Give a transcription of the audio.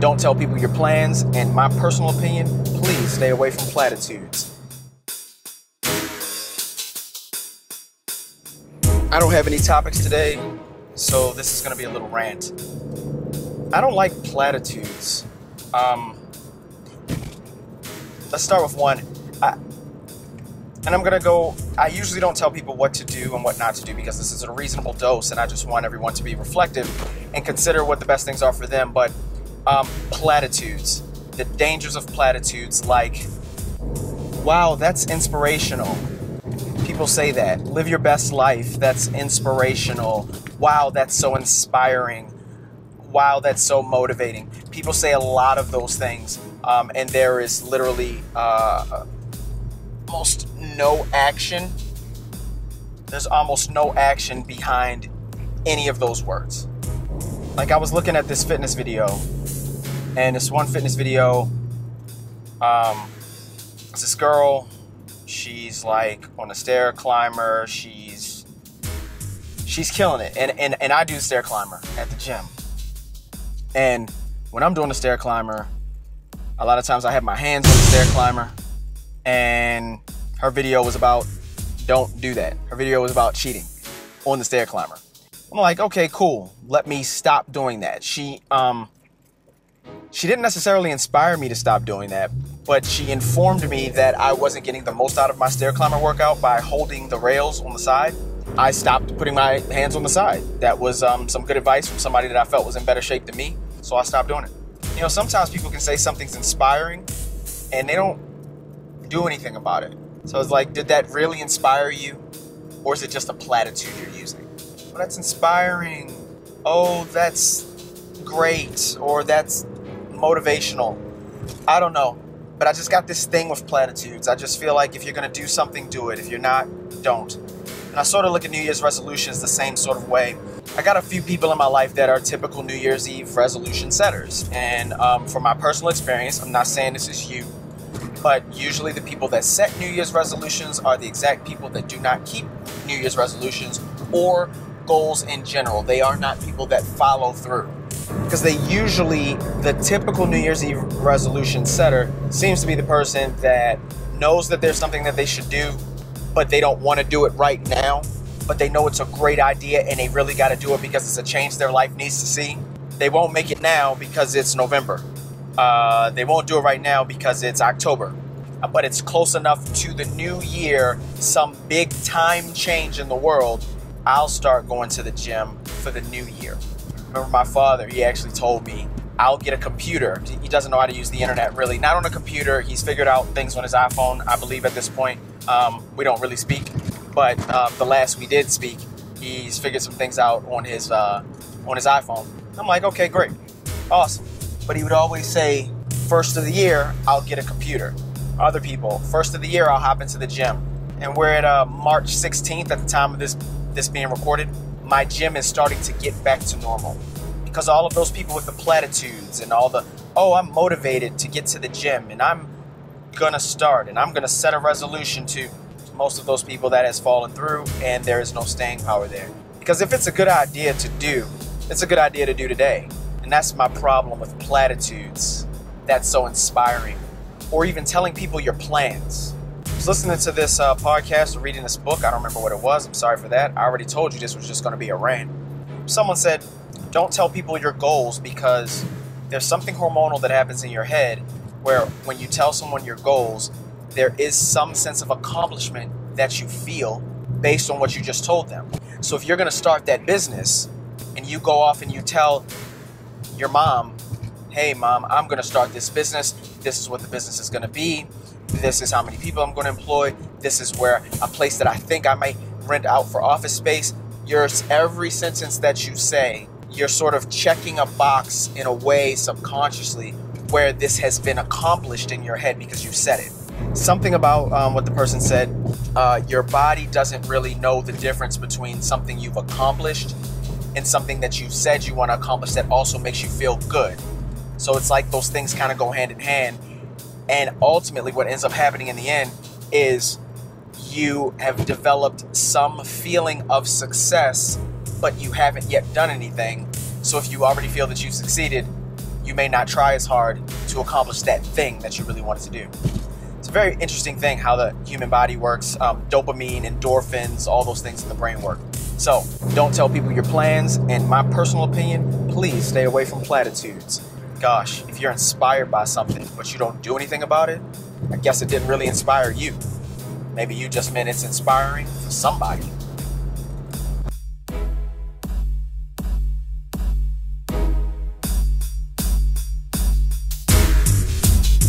Don't tell people your plans. And my personal opinion, please stay away from platitudes. I don't have any topics today, so this is going to be a little rant. I don't like platitudes. Let's start with one. I usually don't tell people what to do and what not to do because this is a reasonable dose and I just want everyone to be reflective and consider what the best things are for them. But platitudes, the dangers of platitudes, like, wow, that's inspirational. People say that. Live your best life. That's inspirational. Wow, that's so inspiring. Wow, that's so motivating. People say a lot of those things, and there is literally almost no action. There's almost no action behind any of those words. Like, I was looking at this fitness video, and this one fitness video, it's this girl. She's like on a stair climber. She's killing it, and I do the stair climber at the gym. And when I'm doing the stair climber, a lot of times I have my hands on the stair climber. And her video was about, don't do that. Her video was about cheating on the stair climber. I'm like, okay, cool. Let me stop doing that. She didn't necessarily inspire me to stop doing that, but she informed me that I wasn't getting the most out of my stair climber workout by holding the rails on the side. I stopped putting my hands on the side. That was some good advice from somebody that I felt was in better shape than me, so I stopped doing it. You know, sometimes people can say something's inspiring, and they don't do anything about it. So it's like, did that really inspire you? Or is it just a platitude you're using? Well, that's inspiring. Oh, that's great. Or that's motivational. I don't know. But I just got this thing with platitudes. I just feel like if you're going to do something, do it. If you're not, don't. And I sort of look at New Year's resolutions the same sort of way. I got a few people in my life that are typical New Year's Eve resolution setters. And from my personal experience, I'm not saying this is you, but usually the people that set New Year's resolutions are the exact people that do not keep New Year's resolutions or goals in general. They are not people that follow through. Because the typical New Year's Eve resolution setter seems to be the person that knows that there's something that they should do, but they don't want to do it right now. But they know it's a great idea and they really got to do it because it's a change their life needs to see. They won't make it now because it's November. They won't do it right now because it's October. But it's close enough to the new year, some big time change in the world, I'll start going to the gym for the new year. Remember my father, he actually told me, I'll get a computer. He doesn't know how to use the internet really. Not on a computer. He's figured out things on his iPhone, I believe at this point. We don't really speak. But the last we did speak, he's figured some things out on his iPhone. I'm like, okay, great. Awesome. But he would always say, first of the year, I'll get a computer. Other people, first of the year, I'll hop into the gym. And we're at March 16th at the time of this being recorded. My gym is starting to get back to normal. Because all of those people with the platitudes and all the, oh, I'm motivated to get to the gym and I'm going to start and I'm going to set a resolution to most of those people that has fallen through and there is no staying power there. Because if it's a good idea to do, it's a good idea to do today. And that's my problem with platitudes. That's so inspiring. Or even telling people your plans. I was listening to this podcast or reading this book. I don't remember what it was. I'm sorry for that. I already told you this was just going to be a rant. Someone said, don't tell people your goals because there's something hormonal that happens in your head where when you tell someone your goals, there is some sense of accomplishment that you feel based on what you just told them. So if you're going to start that business and you go off and you tell your mom, hey mom, I'm going to start this business. This is what the business is going to be. This is how many people I'm going to employ. This is where a place that I think I might rent out for office space. Every sentence that you say, you're sort of checking a box in a way subconsciously where this has been accomplished in your head because you said it. Something about what the person said, your body doesn't really know the difference between something you've accomplished and something that you said you want to accomplish that also makes you feel good. So it's like those things kind of go hand in hand. And ultimately what ends up happening in the end is you have developed some feeling of success, but you haven't yet done anything. So if you already feel that you've succeeded, you may not try as hard to accomplish that thing that you really wanted to do. It's a very interesting thing how the human body works. Dopamine, endorphins, all those things in the brain work. So don't tell people your plans. In my personal opinion, please stay away from platitudes. Gosh, if you're inspired by something, but you don't do anything about it, I guess it didn't really inspire you. Maybe you just meant it's inspiring for somebody.